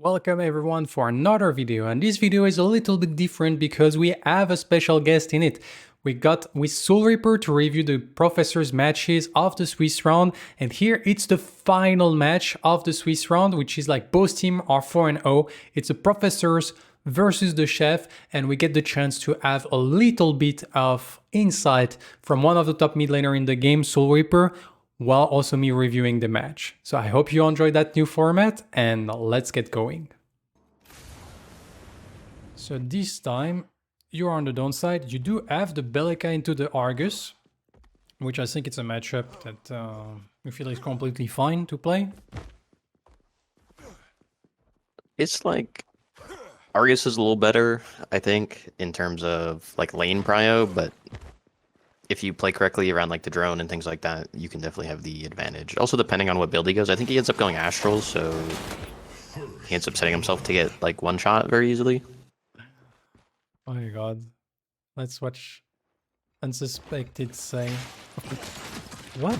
Welcome everyone for another video, and this video is a little bit different because we have a special guest in it. We got with Soul Reaper to review the Professor's matches of the Swiss round, and here it's the final match of the Swiss round, which is like both teams are 4-0. It's the Professors versus the Chef, and we get the chance to have a little bit of insight from one of the top mid laner in the game, Soul Reaper, while also me reviewing the match. So I hope you enjoyed that new format, and let's get going. So this time, you're on the downside. You do have the Belica into the Argus, which I think it's a matchup that we feel is completely fine to play. It's like Argus is a little better, I think, in terms of like lane prio, but if you play correctly around like the drone and things like that, you can definitely have the advantage. Also, depending on what build he goes, I think he ends up going Astral, so he ends up setting himself to get like one shot very easily. Oh my god. Let's watch Unsuspected say. What?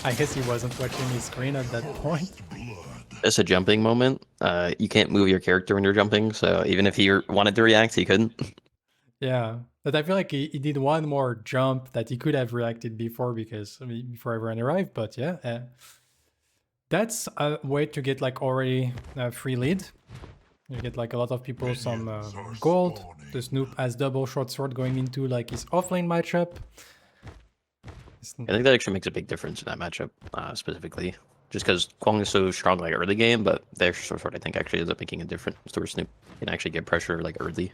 I guess he wasn't watching his screen at that point. It's a jumping moment. You can't move your character when you're jumping, so even if he wanted to react, he couldn't. Yeah, but I feel like he did one more jump that he could have reacted before because before everyone arrived. But yeah, that's a way to get like already a free lead. You get like a lot of people some gold. The Snoop has double short sword going into like his offlane matchup. I think that actually makes a big difference in that matchup, specifically. Just because Kwong is so strong like early game, but their short sword I think actually ends up making a difference where Snoop can actually get pressure like early.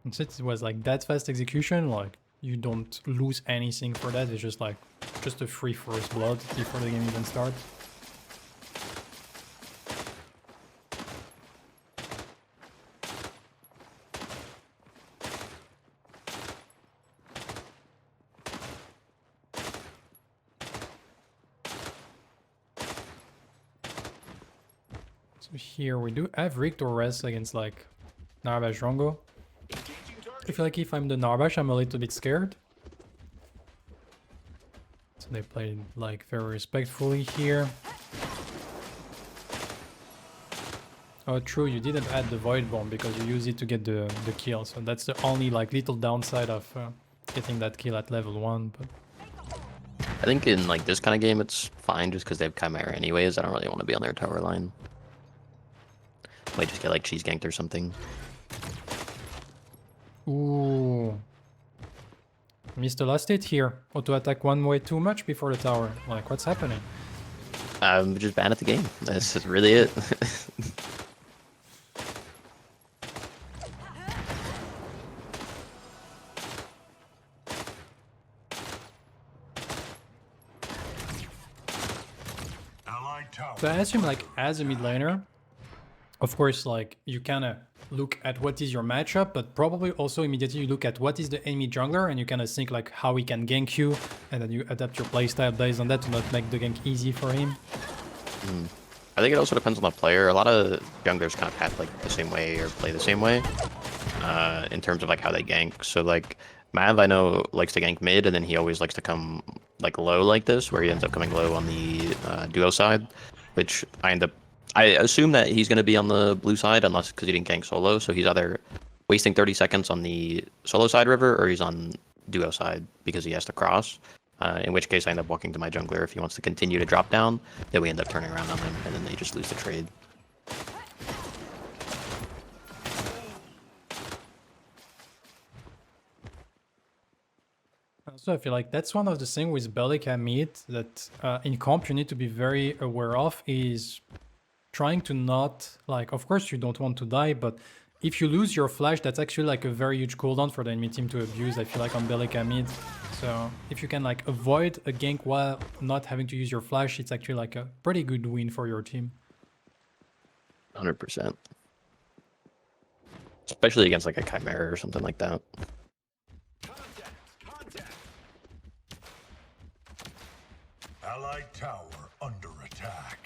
And since it was like that fast execution, like you don't lose anything for that. It's just like just a free first blood before the game even starts. So here we do have Richter Res against like Narbash Rongo. I feel like if I'm the Narbash, I'm a little bit scared. So they played like very respectfully here. Oh, true, you didn't add the Void Bomb because you use it to get the kill. So that's the only like little downside of getting that kill at level 1. But I think in like this kind of game, it's fine just because they have Chimera anyways. I don't really want to be on their tower line. Might just get like cheese ganked or something. ooh. Missed the last hit here. Auto attack one way too much before the tower. Like, what's happening? I'm just bad at the game. That's just really it. So I assume like as a mid laner, of course, like you kind of look at what is your matchup, but probably also immediately you look at what is the enemy jungler and you kind of think like how he can gank you, and then you adapt your playstyle based on that to not make the gank easy for him. I think it also depends on the player. A lot of junglers kind of path like the same way or play the same way in terms of like how they gank. So like Mav, I know, likes to gank mid, and then he always likes to come like low like this, where he ends up coming low on the duo side, which I assume that he's going to be on the blue side unless because he didn't gank solo. So he's either wasting 30 seconds on the solo side river or he's on duo side because he has to cross. In which case I end up walking to my jungler if he wants to continue to drop down. Then we end up turning around on them and then they just lose the trade. So I feel like that's one of the things with Belica mid that in comp you need to be very aware of is trying to not, like, of course you don't want to die, but if you lose your flash, that's actually like a very huge cooldown for the enemy team to abuse, I feel like, on Belica mid. So if you can like avoid a gank while not having to use your flash, it's actually like a pretty good win for your team. 100%. Especially against like a Chimera or something like that. Allied tower under attack.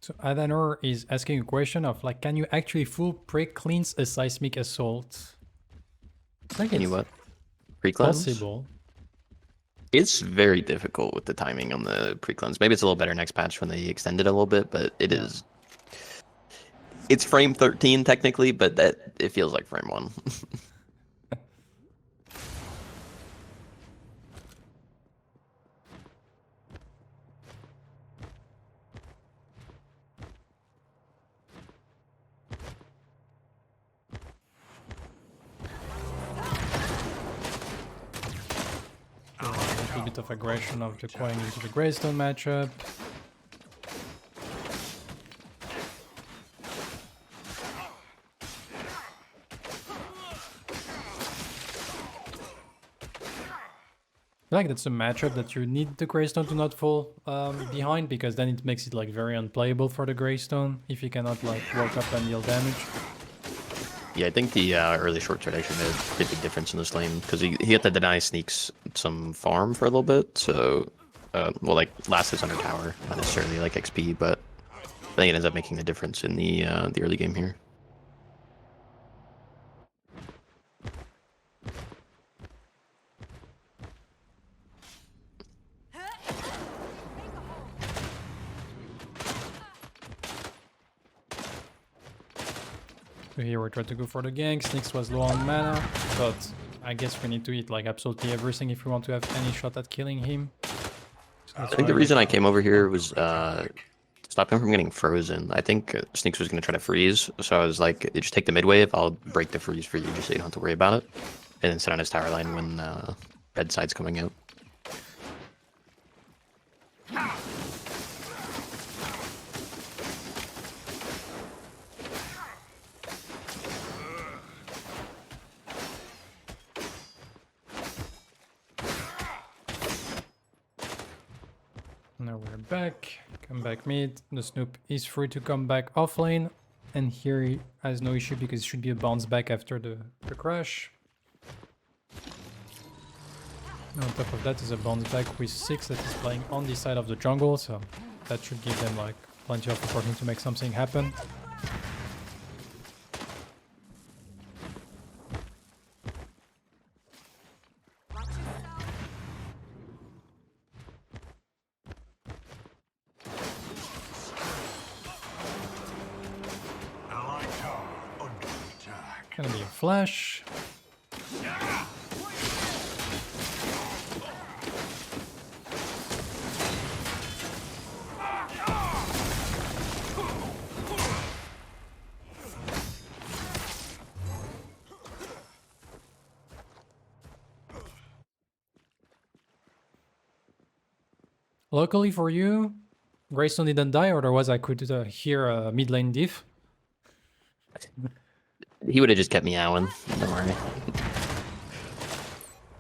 So Adanor is asking a question of like, can you actually full pre-cleanse a seismic assault? I think Can it's you what? Pre-cleanse? possible. It's very difficult with the timing on the pre-cleanse. Maybe it's a little better next patch when they extend it a little bit, but it is. It's frame 13 technically, but that it feels like frame 1. A little bit of aggression of the Quang into the Greystone matchup. I like that's a matchup that you need the Greystone to not fall behind, because then it makes it like very unplayable for the Greystone if you cannot like walk up and deal damage. Yeah, I think the early short trade actually made a pretty big difference in this lane because he had to deny sneaks some farm for a little bit. So, well, like last hits under tower, not necessarily like XP, but I think it ends up making the difference in the early game here. So here we tried to go for the gank. Sneaks was low on mana, but I guess we need to eat like absolutely everything if we want to have any shot at killing him. So I think the reason I came over here was stop him from getting frozen. I think Sneaks was going to try to freeze, so I was like, just take the mid wave, I'll break the freeze for you just so you don't have to worry about it. And then sit on his tower line when bedside's coming out. Now we're back. Come back mid. The Snoop is free to come back off lane. And here he has no issue because it should be a bounce back after the crash. On top of that is a bounce back with 6 that is playing on the side of the jungle, so that should give them like plenty of opportunity to make something happen. Allied tower under attack. Gonna be a flash. Luckily for you, Greystone didn't die, otherwise I could hear a mid lane diff. He would have just kept me meowing. Don't worry.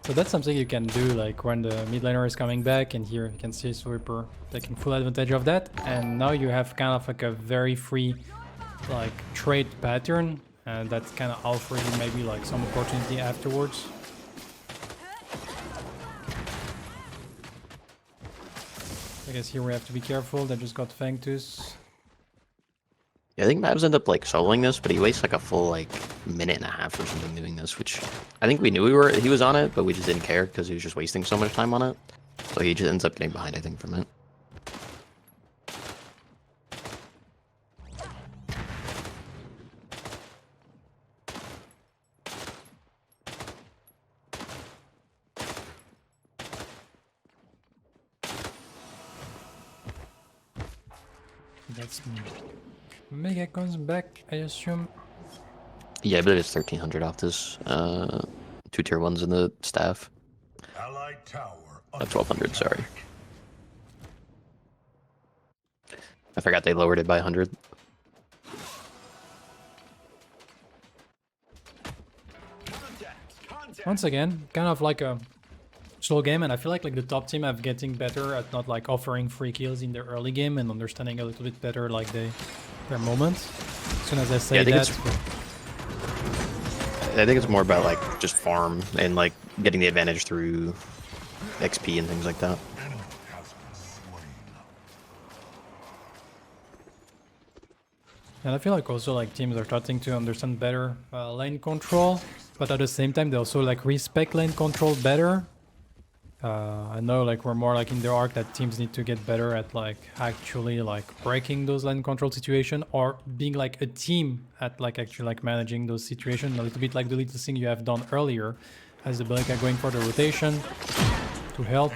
So that's something you can do, like when the mid laner is coming back, and here you can see Sweeper taking full advantage of that. And now you have kind of like a very free, like trade pattern, and that kind of offers you maybe like some opportunity afterwards. I guess here we have to be careful. They just got Fangtus. Yeah, I think Mavs end up like soloing this, but he wastes like a full like minute and a half or something doing this, which I think we knew he was on it, but we just didn't care because he was just wasting so much time on it. So he just ends up getting behind, I think, from it. That's Mega comes back, I assume. Yeah, I believe it's 1300 off this. 2 tier 1s in the staff. Allied tower under 1200, sorry. attack. I forgot they lowered it by 100. Once again, kind of like a slow game, and I feel like the top team have getting better at not like offering free kills in the early game and understanding a little bit better like their moments. As soon as I say Yeah, that, I think it's more about like just farm and like getting the advantage through XP and things like that. Enemy has been And I feel like also like teams are starting to understand better lane control, but at the same time they also like respect lane control better. I know like we're more like in the arc that teams need to get better at like actually like breaking those lane control situation or being like a team at like actually like managing those situations, a little bit like the little thing you have done earlier as the Belka going for the rotation to help.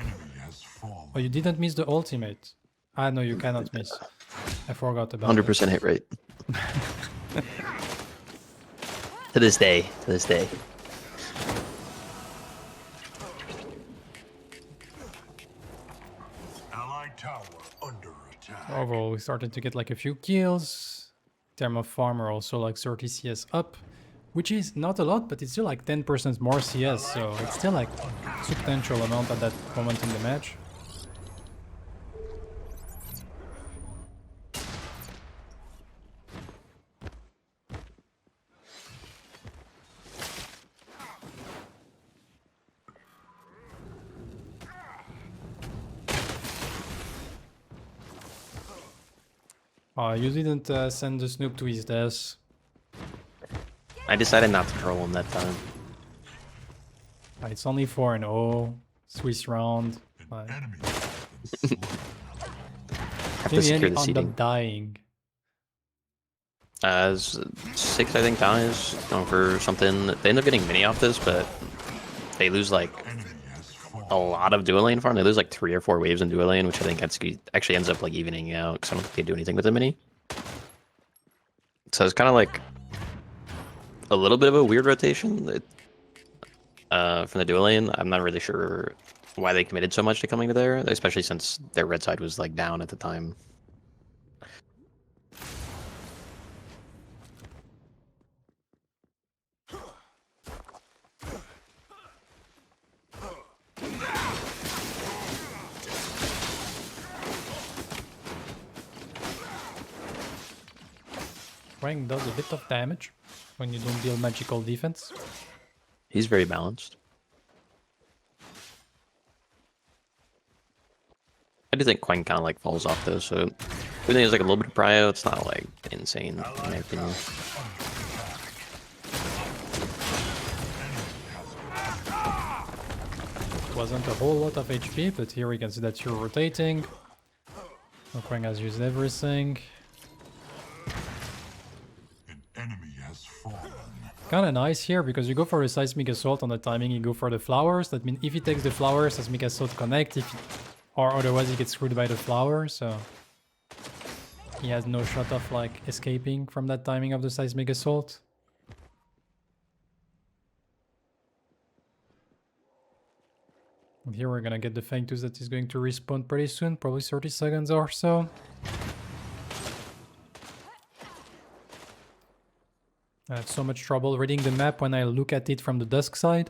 Oh, you didn't miss the ultimate. Ah, no, you cannot miss. I forgot about 100% hit rate. To this day. To this day. Allied tower under attack. Overall, we started to get like a few kills. Thermo Farmer also like 30 CS up, which is not a lot, but it's still like 10% more CS, so it's still like substantial amount at that moment in the match. You didn't send the Snoop to his death. I decided not to troll him that time. It's only 4-0, Swiss round. Enemy. Have to In the end, secure he the ended up seating. dying. As 6, I think, dies for something. They end up getting mini off this, but they lose like a lot of dual lane farm. They lose like 3 or 4 waves in dual lane, which I think actually ends up like evening out because I don't think they do anything with the mini. So it's kind of like a little bit of a weird rotation from the dual lane. I'm not really sure why they committed so much to coming to there, especially since their red side was like down at the time. Wang does a bit of damage when you don't deal magical defense. He's very balanced. I do think Quang kind of like falls off though, so everything is like a little bit of prio. It's not like insane in my opinion. Wasn't a whole lot of HP, but here we can see that you're rotating. Quang has used everything. An enemy has fallen. Kinda nice here because you go for a Seismic Assault on the timing, you go for the flowers. That means if he takes the flowers, Seismic Assault connect, or otherwise he gets screwed by the flower, so he has no shot of like escaping from that timing of the Seismic Assault. And here we're gonna get the Fangtus that is going to respawn pretty soon, probably 30 seconds or so. I have so much trouble reading the map when I look at it from the dusk side.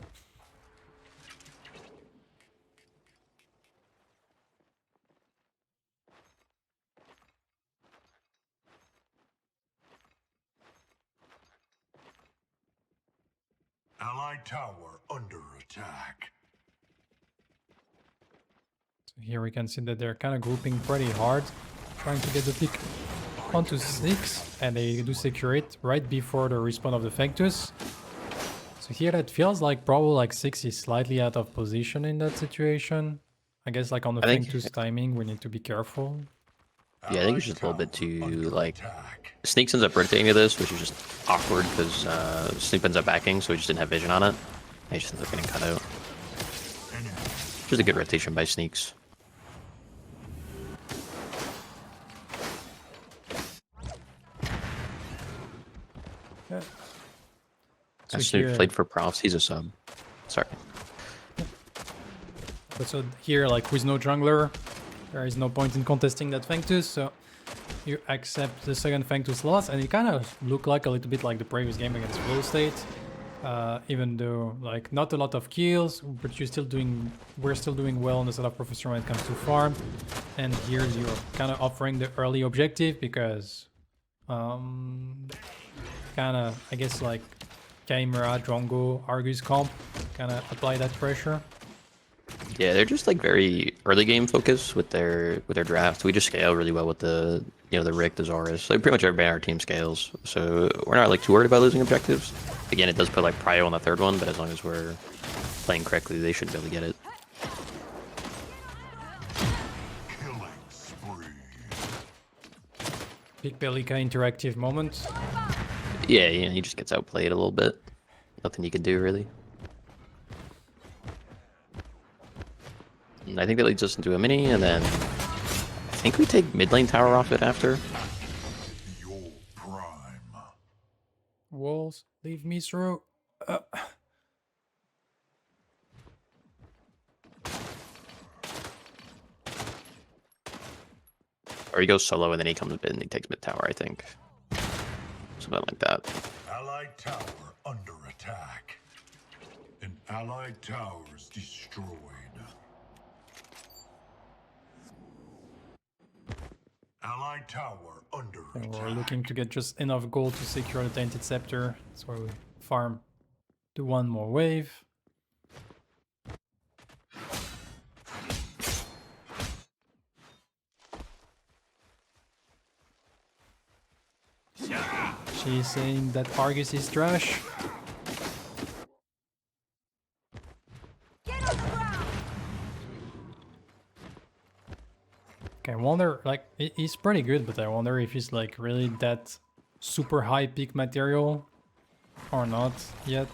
Allied tower under attack. So here we can see that they're kind of grouping pretty hard, trying to get the pick onto 6, and they do secure it right before the respawn of the Fangtus. So here that feels like probably like 6 is slightly out of position in that situation. I guess like on the I think- Fangtus timing, we need to be careful. Yeah, I think it's just a little bit too like Sneaks ends up rotating to this, which is just awkward because Snoop ends up backing, so he just didn't have vision on it. And he just ends up getting cut out. Just a good rotation by Sneaks. Yeah. So As Snoop here- played for Profs, he's a sub. Sorry. But so here, like with no jungler, there is no point in contesting that Fangtus, so you accept the second Fangtus loss, and it kind of looked like a little bit like the previous game against Flow State. Even though like not a lot of kills, but we're still doing well on the side of Professor when it comes to farm. And here you're kind of offering the early objective because kind of, I guess, like Chimera, Drongo, Argus comp kind of apply that pressure. Yeah, they're just like very early game focused with their draft. We just scale really well with the the Rick, the Zarus. Like pretty much everybody on our team scales, so we're not like too worried about losing objectives. Again, it does put like prio on the third one, but as long as we're playing correctly, they should be able to get it. Killing spree. Big Bellica interactive moment. Yeah, he just gets outplayed a little bit. Nothing you can do really. And I think that leads us into a mini, and then I think we take mid lane tower off it after. Your prime. Walls, leave me through. Or he goes solo and then he comes mid and he takes mid tower, I think. Something like that. Allied tower under attack. An allied tower is destroyed. Allied tower under And attack. we're looking to get just enough gold to secure the Tainted Scepter. That's why we farm to one more wave. She's saying that Argus is trash. Okay, I wonder, like, he's pretty good, but I wonder if he's like really that super high peak material or not yet.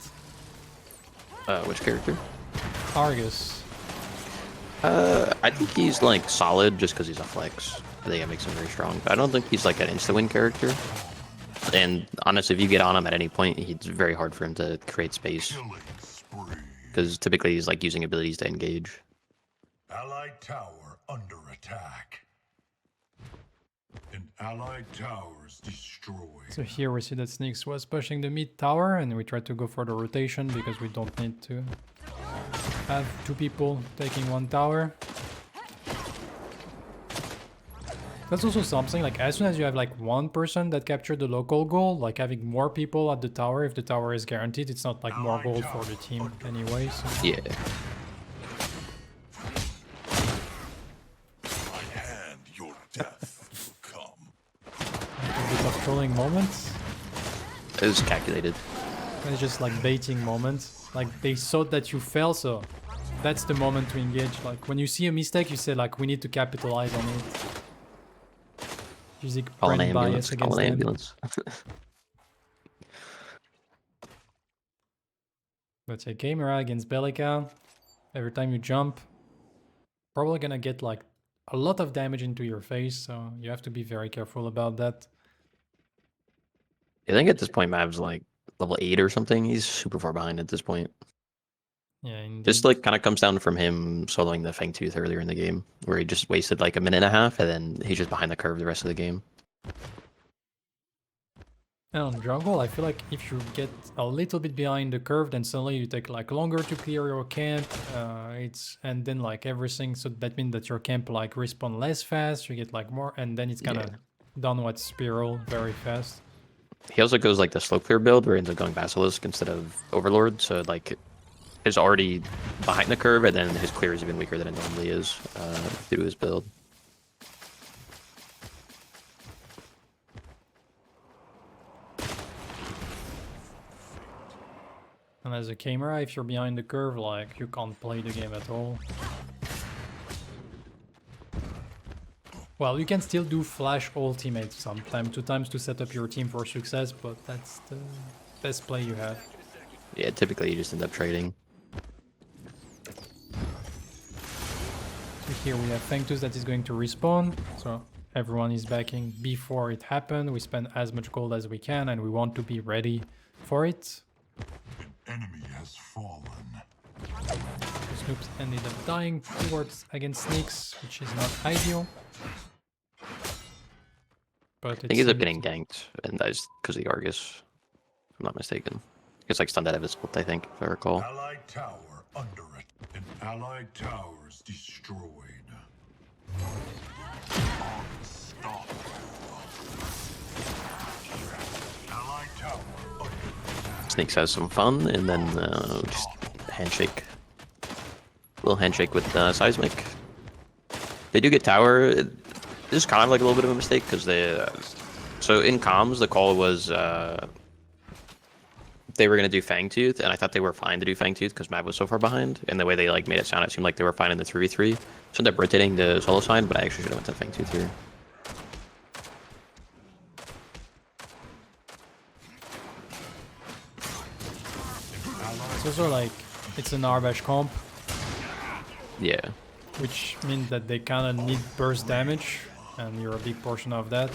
Which character? Argus. I think he's like solid just because he's a flex. I think that makes him very strong. But I don't think he's like an insta-win character. And honestly, if you get on him at any point, it's very hard for him to create space. Killing spree. Because typically he's like using abilities to engage. Allied tower under attack. An allied tower is destroyed. So here we see that Sneaks was pushing the mid tower, and we tried to go for the rotation because we don't need to have two people taking one tower. That's also something, like as soon as you have like one person that captured the local goal, like having more people at the tower, if the tower is guaranteed, it's not like more gold for the team anyway. So Yeah. My hand, your death will come. a bit of trolling moments. It was calculated. And it's just like baiting moments. Like they thought that you fell, so that's the moment to engage. Like when you see a mistake, you say like we need to capitalize on it. Using Call an brand ambulance. bias Call against an them. ambulance. Let's say Chimera against Bellica. Every time you jump, probably gonna get like a lot of damage into your face, so you have to be very careful about that. I think at this point Mav's like level 8 or something. He's super far behind at this point. Yeah, indeed. Just like kind of comes down from him soloing the Fangtooth earlier in the game, where he just wasted like a minute and a half, and then he's just behind the curve the rest of the game. And on jungle, I feel like if you get a little bit behind the curve, then suddenly you take like longer to clear your camp. And then like everything, so that means that your camp like respawn less fast. You get like more, and then it's kind of downward spiral very fast. He also goes like the slow clear build, where he ends up going Basilisk instead of Overlord, so like is already behind the curve, and then his clear is even weaker than it normally is due to his build. And as a Chimera, if you're behind the curve, like you can't play the game at all. Well, you can still do flash ultimate some time, 2 times to set up your team for success, but that's the best play you have. Yeah, typically you just end up trading. So here we have Fangtooth that is going to respawn, so everyone is backing before it happened. We spend as much gold as we can, and we want to be ready for it. An enemy has fallen. Snoops ended up dying towards against Sneaks, which is not ideal. But I think he ends up getting ganked and dies because of the Argus, if I'm not mistaken. It's like stunned out of his ult, I think, if I recall. Allied tower under it. An allied tower is destroyed. Unstoppable. Allied tower under Snakes has some fun, and then just handshake. Little handshake with Seismic. They do get tower. This is kind of like a little bit of a mistake because they. So in comms, the call was they were gonna do Fangtooth, and I thought they were fine to do Fangtooth because Mav was so far behind. And the way they like made it sound, it seemed like they were fine in the 3v3. So ended up rotating the solo side, but I actually should have went to Fangtooth here. It's also like it's an Narbash comp, Yeah. which means that they kind of need burst damage, and you're a big portion of that.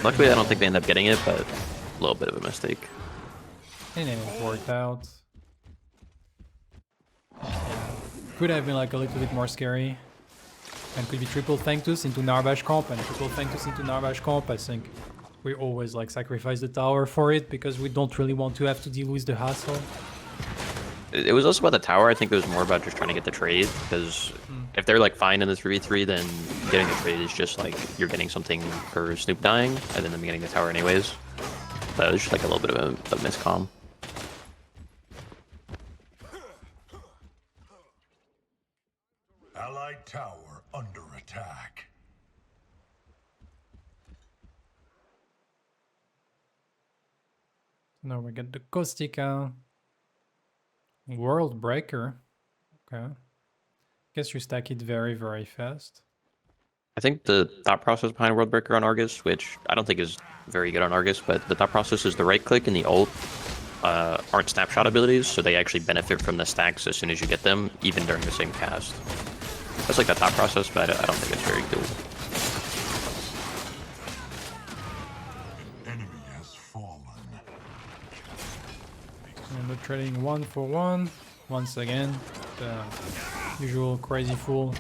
Luckily, I don't think they end up getting it, but a little bit of a mistake. And then it worked out. Yeah. Could have been like a little bit more scary. And could be triple Fangtooth into Narbash comp and triple Fangtooth into Narbash comp. I think we always like sacrifice the tower for it because we don't really want to have to deal with the hassle. It was also about the tower. I think it was more about just trying to get the trade, because if they're like fine in the 3v3, then getting the trade is just like you're getting something for Snoop dying, and then them getting the tower anyways. But it was just like a little bit of a miscomm. Allied tower under attack. Now we get the Caustica. World Breaker. Okay. Guess you stack it very, very fast. I think the thought process behind Worldbreaker on Argus, which I don't think is very good on Argus, but the thought process is the right click and the ult aren't snapshot abilities, so they actually benefit from the stacks as soon as you get them, even during the same cast. That's like the thought process, but I don't think it's very good. Enemy has fallen. And we're trading 1-for-1. Once again, the usual crazy fool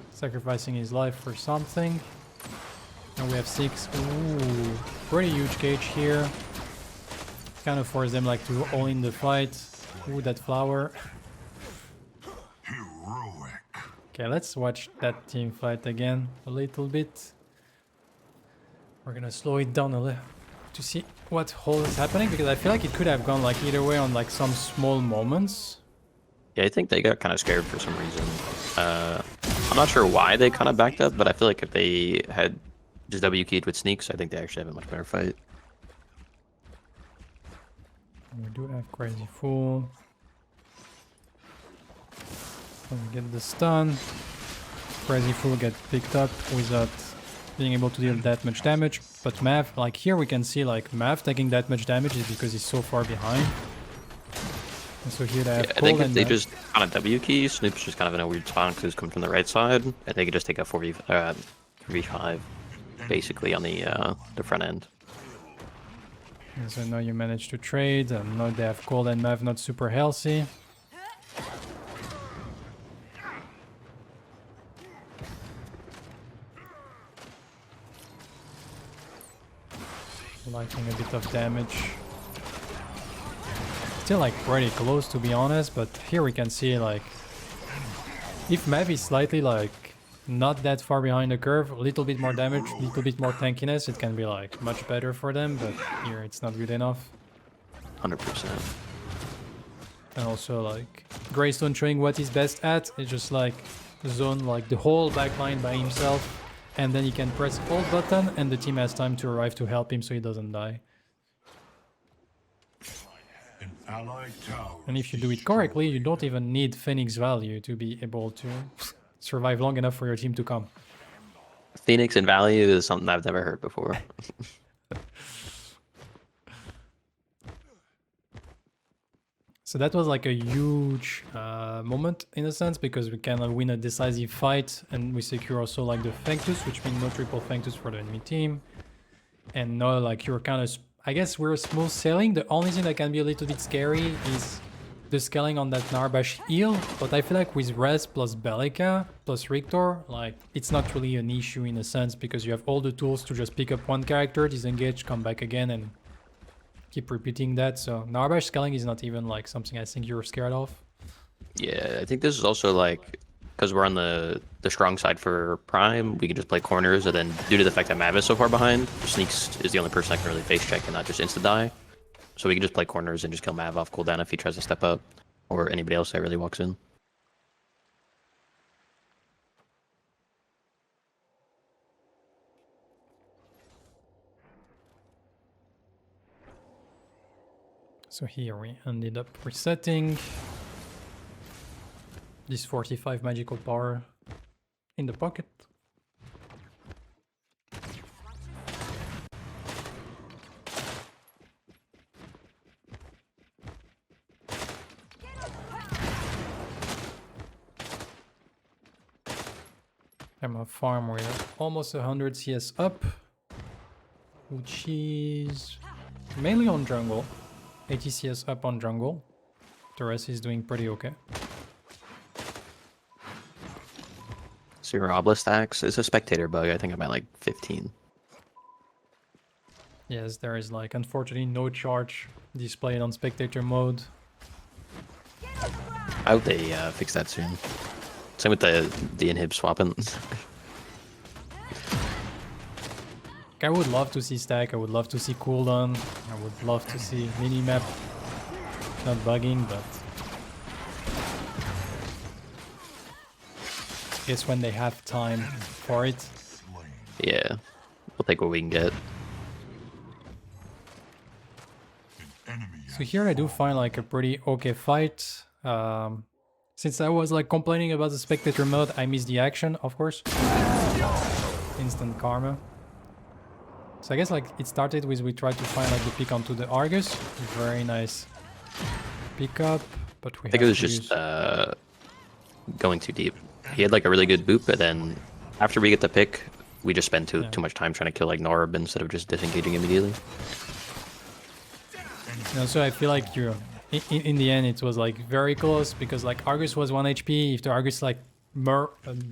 sacrificing his life for something. And we have 6. Ooh, pretty huge cage here. Kind of force them like to all in the fight. Ooh, that flower. Heroic. Okay, let's watch that team fight again a little bit. We're gonna slow it down a little to see what whole is happening, because I feel like it could have gone like either way on like some small moments. Yeah, I think they got kind of scared for some reason. I'm not sure why they kind of backed up, but I feel like if they had just W keyed with sneaks, I think they actually have a much better fight. We do have crazy fool. So we get the stun. Crazy fool get picked up without being able to deal that much damage. But Mav, like here we can see like Mav taking that much damage is because he's so far behind. And so here they have I think Cole if and they Mav. just kind of W key, Snoop's just kind of in a weird spot because he's coming from the right side, and they could just take a 4v5 basically on the front end. And so now you manage to trade, and now they have Cole and Mav not super healthy. Liking a bit of damage. Still like pretty close to be honest, but here we can see like if Mav is slightly like not that far behind the curve, a little bit more damage, a little bit more tankiness, it can be like much better for them, but here it's not good enough. 100%. And also like Greystone showing what he's best at, it's just like zone like the whole backline by himself, and then he can press hold button and the team has time to arrive to help him so he doesn't die. An allied tower. And if you do it correctly, you don't even need Phoenix value to be able to survive long enough for your team to come. Phoenix and value is something I've never heard before. So that was like a huge moment in a sense, because we can win a decisive fight and we secure also like the Fangtooth, which means no triple Fangtooth for the enemy team. And now like you're kind of, I guess we're smooth sailing. The only thing that can be a little bit scary is the scaling on that Narbash heal, but I feel like with Res plus Bellica plus Rictor, like it's not really an issue in a sense, because you have all the tools to just pick up one character, disengage, come back again, and keep repeating that. So Narbash scaling is not even like something I think you're scared of. Yeah, I think this is also like, because we're on the strong side for Prime, we can just play corners, and then due to the fact that Mav is so far behind, Sneaks is the only person that can really face check and not just insta-die. So we can just play corners and just kill Mav off cooldown if he tries to step up, or anybody else that really walks in. So here we ended up resetting this 45 magical power in the pocket. I'm a farm, we're almost 100 CS up, which is mainly on jungle. 80 CS up on jungle. The rest is doing pretty okay. So your obelisk axe is a spectator bug. I think I'm at like 15. Yes, there is like unfortunately no charge displayed on spectator mode. I hope they fix that soon. Same with the inhib swapping. I would love to see stack, I would love to see cooldown, I would love to see minimap not bugging, but I guess when they have time for it. Yeah, we'll take what we can get. So here I do find like a pretty okay fight. Since I was like complaining about the spectator mode, I missed the action, of course. Instant karma. So I guess like it started with we tried to find like the pick onto the Argus. Very nice pick up, but we I think it was just going too deep. He had like a really good boop, but then after we get the pick, we just spend too much time trying to kill like Norb instead of just disengaging immediately. No, so I feel like you're in the end it was like very close because like Argus was 1 HP. If the Argus like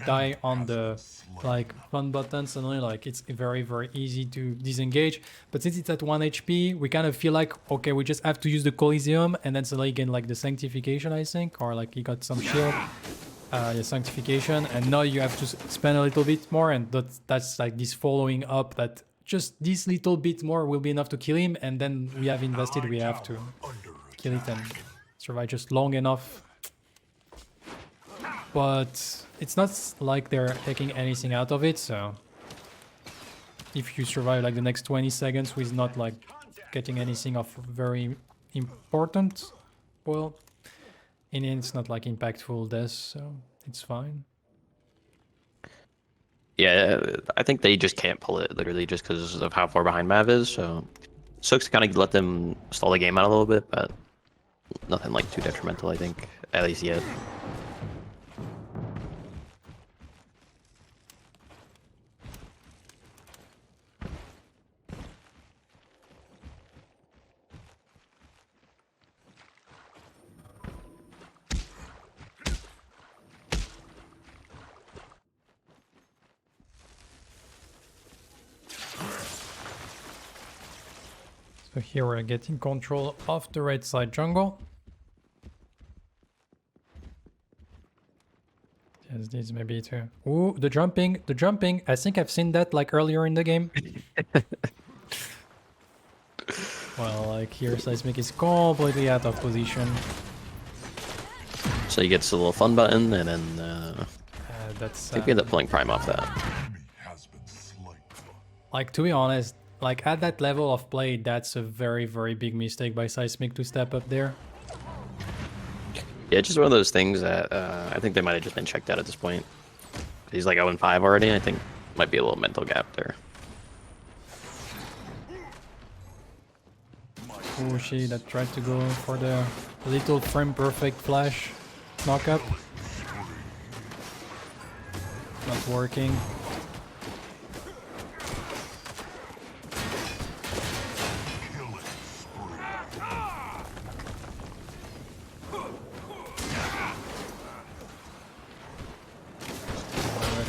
die on the like fun button, suddenly like it's very easy to disengage. But since it's at 1 HP, we kind of feel like okay, we just have to use the Coliseum and then suddenly again like the Sanctification, I think, or like he got some shield, the Sanctification, and now you have to spend a little bit more, and that's like this following up that just this little bit more will be enough to kill him, and then we have invested, we have to kill it and survive just long enough. But it's not like they're taking anything out of it, so if you survive like the next 20 seconds with not like getting anything of very important, well, in the end it's not like impactful death, so it's fine. Yeah, I think they just can't pull it literally just because of how far behind Mav is. So sucks to kind of let them stall the game out a little bit, but nothing like too detrimental, I think, at least yet. So here we're getting control of the right side jungle. Yes, this maybe too. Ooh, the jumping. I think I've seen that like earlier in the game. Well, like here Seismic is completely out of position. So he gets a little fun button, and then That's I think we end up pulling Prime off that. like, to be honest, like at that level of play, that's a very big mistake by Seismic to step up there. Yeah, it's just one of those things that I think they might have just been checked out at this point. He's like 0-5 already. I think might be a little mental gap there. Ushi that tried to go for the little frame perfect flash knock up. Not working.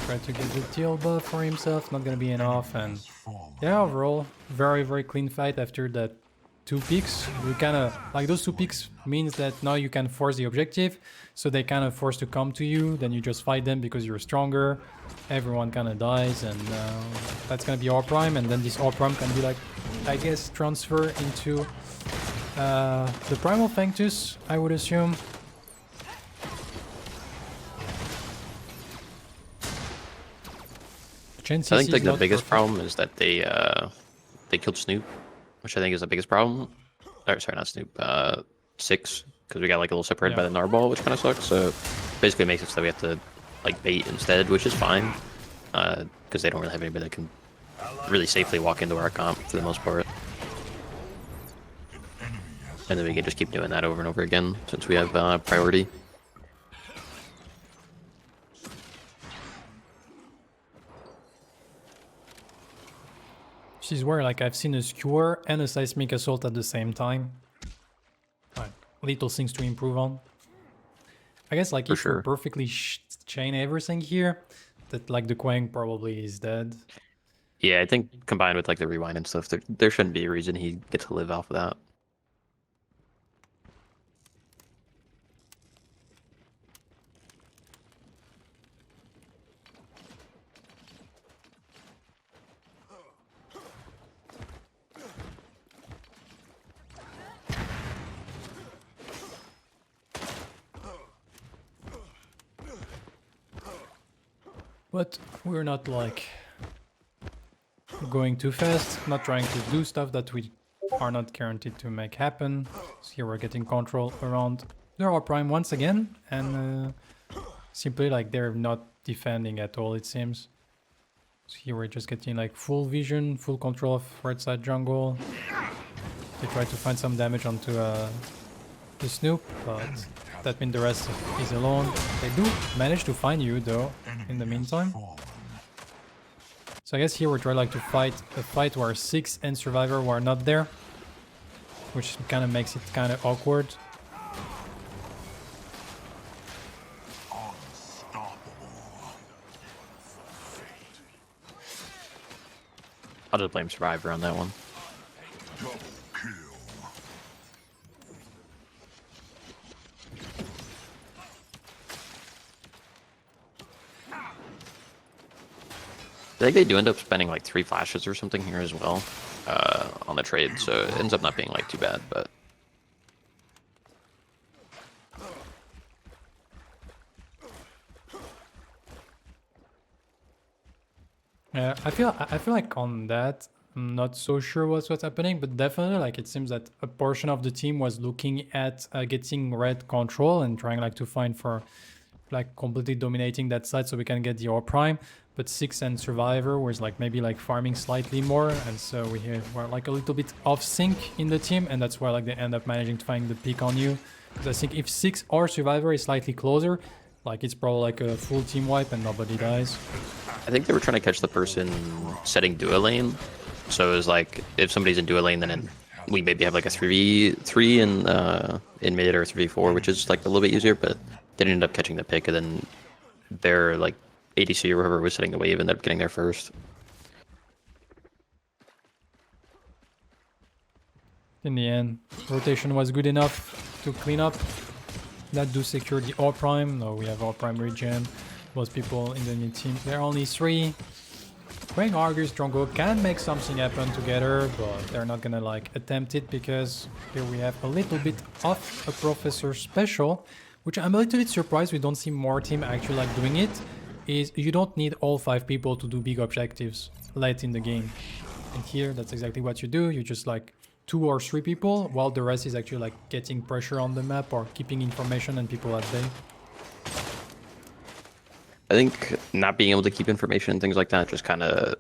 Try to get the teal buff for himself, not gonna be enough, and yeah, overall, very clean fight after that 2 picks. We kind of, like those 2 picks means that now you can force the objective, so they kind of force to come to you, then you just fight them because you're stronger, everyone kind of dies, and that's gonna be our prime, and then this our prime can be like, I guess, transfer into The Primal Sanctus, I would assume. I think like the biggest problem is that they killed Snoop, which I think is the biggest problem. Or sorry, not Snoop. Six, because we got like a little separated by the Narball, which kind of sucks. So basically, it makes it so we have to like bait instead, which is fine, because they don't really have anybody that can really safely walk into our comp for the most part. And then we can just keep doing that over and over again since we have priority. She's where like I've seen a skewer and a seismic assault at the same time. Like little things to improve on. I guess like if we perfectly chain everything here, that like the Quang probably is dead. Yeah, I think combined with like the rewind and stuff, there shouldn't be a reason he gets to live off of that. But we're not like going too fast, not trying to do stuff that we are not guaranteed to make happen. So here we're getting control around their prime once again, and simply like they're not defending at all, it seems. So here we're just getting like full vision, full control of right side jungle. They try to find some damage onto the Snoop, but that means the rest is alone. They do manage to find you though in the meantime. So I guess here we're trying like to fight a fight where 6 and Survivor were not there, which kind of makes it kind of awkward. I'll just blame Survivor on that one. I think they do end up spending like 3 flashes or something here as well on the trade, so it ends up not being like too bad, but yeah, I feel like on that, I'm not so sure what's happening, but definitely like it seems that a portion of the team was looking at getting red control and trying like to find for like completely dominating that side so we can get the ore prime. But 6 and Survivor was like maybe like farming slightly more, and so we're like a little bit off sync in the team, and that's why like they end up managing to find the pick on you. Because I think if 6 or Survivor is slightly closer, like it's probably like a full team wipe and nobody dies. I think they were trying to catch the person setting dual lane. So it was like if somebody's in dual lane, then we maybe have like a 3v3 in mid or 3v4, which is like a little bit easier, but they ended up catching the pick, and then they're like ADC or whoever was setting the wave ended up getting there first. In the end, rotation was good enough to clean up. That do secure the ore prime. No, we have ore prime regen. Most people in the new team, there are only 3. Quang, Argus, Drongo can make something happen together, but they're not gonna like attempt it because here we have a little bit of a Professor special, which I'm a little bit surprised we don't see more team actually like doing it. Is you don't need all 5 people to do big objectives late in the game. And here, that's exactly what you do. You just like 2 or 3 people, while the rest is actually like getting pressure on the map or keeping information and people at bay. I think not being able to keep information and things like that just kind of,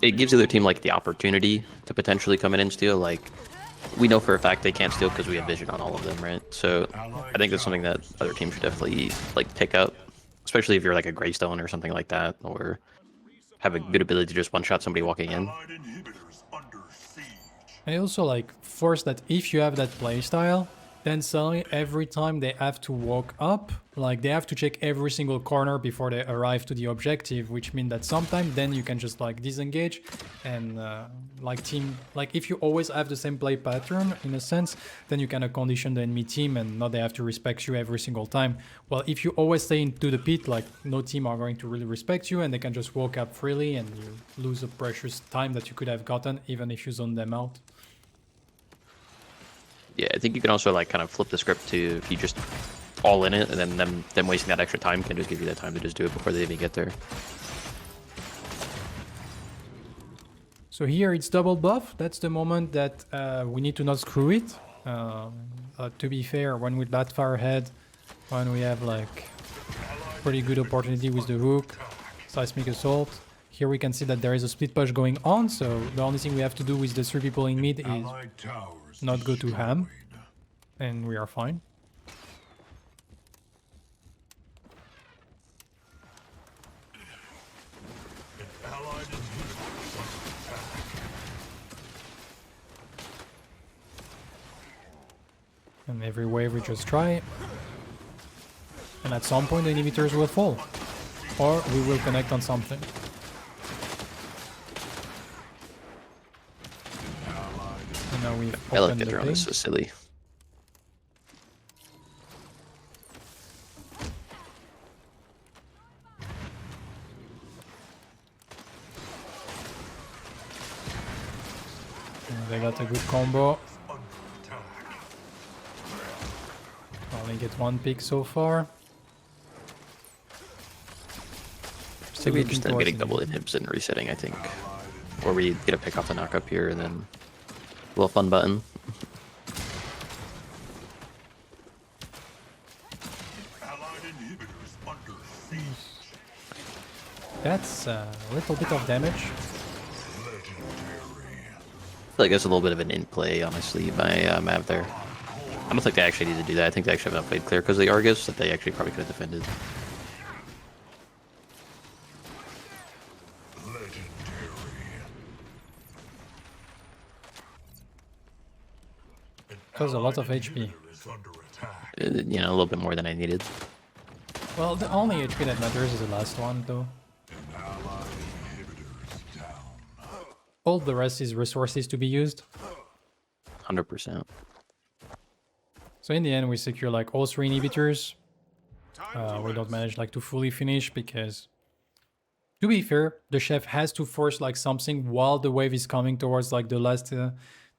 it gives the other team like the opportunity to potentially come in and steal. Like we know for a fact they can't steal because we have vision on all of them, right? So I think that's something that other teams should definitely like pick up. Especially if you're like a Greystone or something like that, or have a good ability to just one-shot somebody walking in. I also like force that if you have that playstyle, then suddenly every time they have to walk up, like they have to check every single corner before they arrive to the objective, which means that sometimes then you can just like disengage and like team, like if you always have the same play pattern in a sense, then you kind of condition the enemy team and not they have to respect you every single time. Well, if you always stay into the pit, like no team are going to really respect you and they can just walk up freely and you lose the precious time that you could have gotten even if you zone them out. Yeah, I think you can also like kind of flip the script to if you just all in it, and then them wasting that extra time can just give you that time to just do it before they even get there. So here it's double buff. That's the moment that we need to not screw it. To be fair, when we bat Firehead, when we have like pretty good opportunity with the hook, Seismic Assault, here we can see that there is a split push going on. So the only thing we have to do with the 3 people in mid is Allied towers not go to ham, destroyed. and we are fine. Allied inhibitors under attack. And every wave we just try. And at some point the inhibitors will fall. Or we will connect on something. And now we've I like opened that the they're on ping. this so silly. And they got a good combo. Under attack. Only get one pick so far. So we looking just end towards getting the double inhibs and resetting, I think. Or we get a pick off the knock up here and then a little fun button. Allied inhibitors under siege. That's a little bit of damage. Legendary. I feel like there's a little bit of an in play, honestly, by Mav there. I don't think they actually need to do that. I think they actually have enough played clear because of the Argus that they actually probably could have defended. Legendary. Does a lot of HP. Is under attack. You know, a little bit more than I needed. Well, the only HP that matters is the last one, though. Allied inhibitors down. All the rest is resources to be used. 100%. So in the end, we secure like all 3 inhibitors. We don't manage like to fully finish because, to be fair, the chef has to force like something while the wave is coming towards like the last, the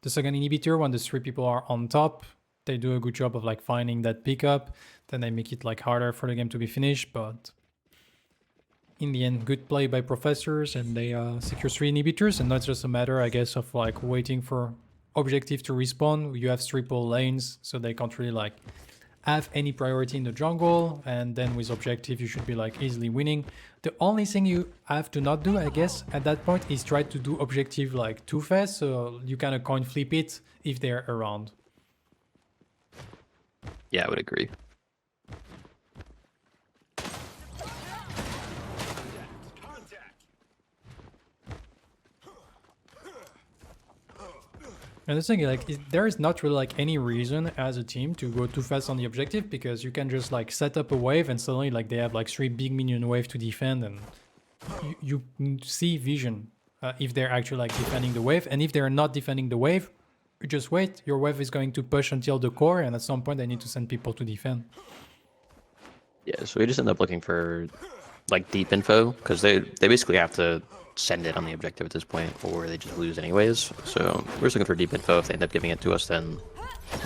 second inhibitor. When the 3 people are on top, they do a good job of like finding that pickup. Then they make it like harder for the game to be finished. But in the end, good play by professors, and they secure 3 inhibitors. And not just a matter, I guess, of like waiting for objective to respawn. You have triple lanes, so they can't really like have any priority in the jungle, and then with objective you should be like easily winning. The only thing you have to not do, I guess, at that point is try to do objective like too fast, so you kind of coin flip it if they're around. Yeah, I would agree. And the thing is, like, there is not really like any reason as a team to go too fast on the objective, because you can just like set up a wave and suddenly like they have like 3 big minion wave to defend, and you see vision if they're actually like defending the wave. And if they're not defending the wave, you just wait. Your wave is going to push until the core, and at some point they need to send people to defend. Yeah, so we just end up looking for like deep info because they basically have to send it on the objective at this point, or they just lose anyways. So we're just looking for deep info. If they end up giving it to us, then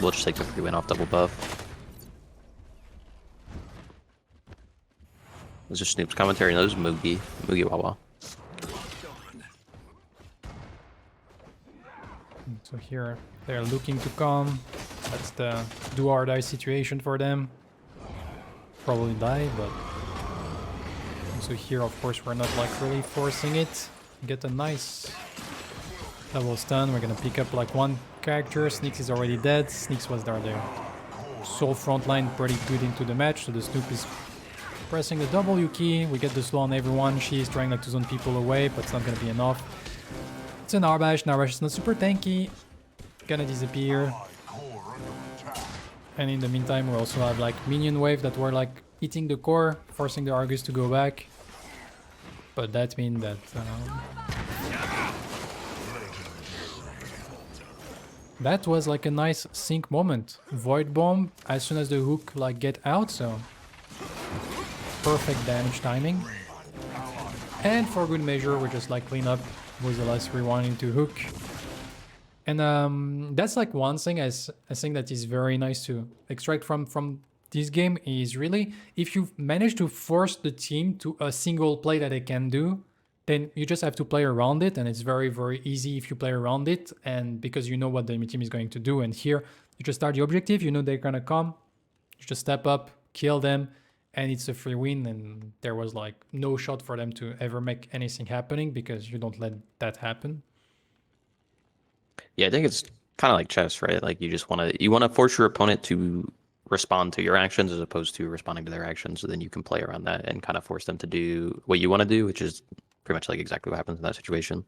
we'll just take the free win off double buff. This is Snoop's commentary, and this is Mugi Wawa. So here they're looking to come. That's the do or die situation for them. Probably die, but so here of course we're not like really forcing it. Get a nice double stun. We're gonna pick up like 1 character. Sneaks is already dead. Sneaks was there. Sole front line pretty good into the match, so the Snoop is pressing the W key. We get the slow on everyone. She is trying like to zone people away, but it's not gonna be enough. It's an Narbash. Narbash is not super tanky. Gonna disappear. Allied core under attack. And in the meantime, we also have like minion wave that were like hitting the core, forcing the Argus to go back. But that means that that was like a nice sync moment. Void bomb as soon as the hook like get out, so perfect damage timing. And for good measure, we just like clean up with the last rewind into hook. And that's like one thing I think that is very nice to extract from this game is really if you manage to force the team to a single play that they can do, then you just have to play around it, and it's very very easy if you play around it, and because you know what the enemy team is going to do. And here you just start the objective, you know they're gonna come, you just step up, kill them, and it's a free win. And there was like no shot for them to ever make anything happening because you don't let that happen. Yeah, I think it's kind of like chess, right? Like you want to force your opponent to respond to your actions as opposed to responding to their actions. So then you can play around that and kind of force them to do what you want to do, which is pretty much like exactly what happens in that situation.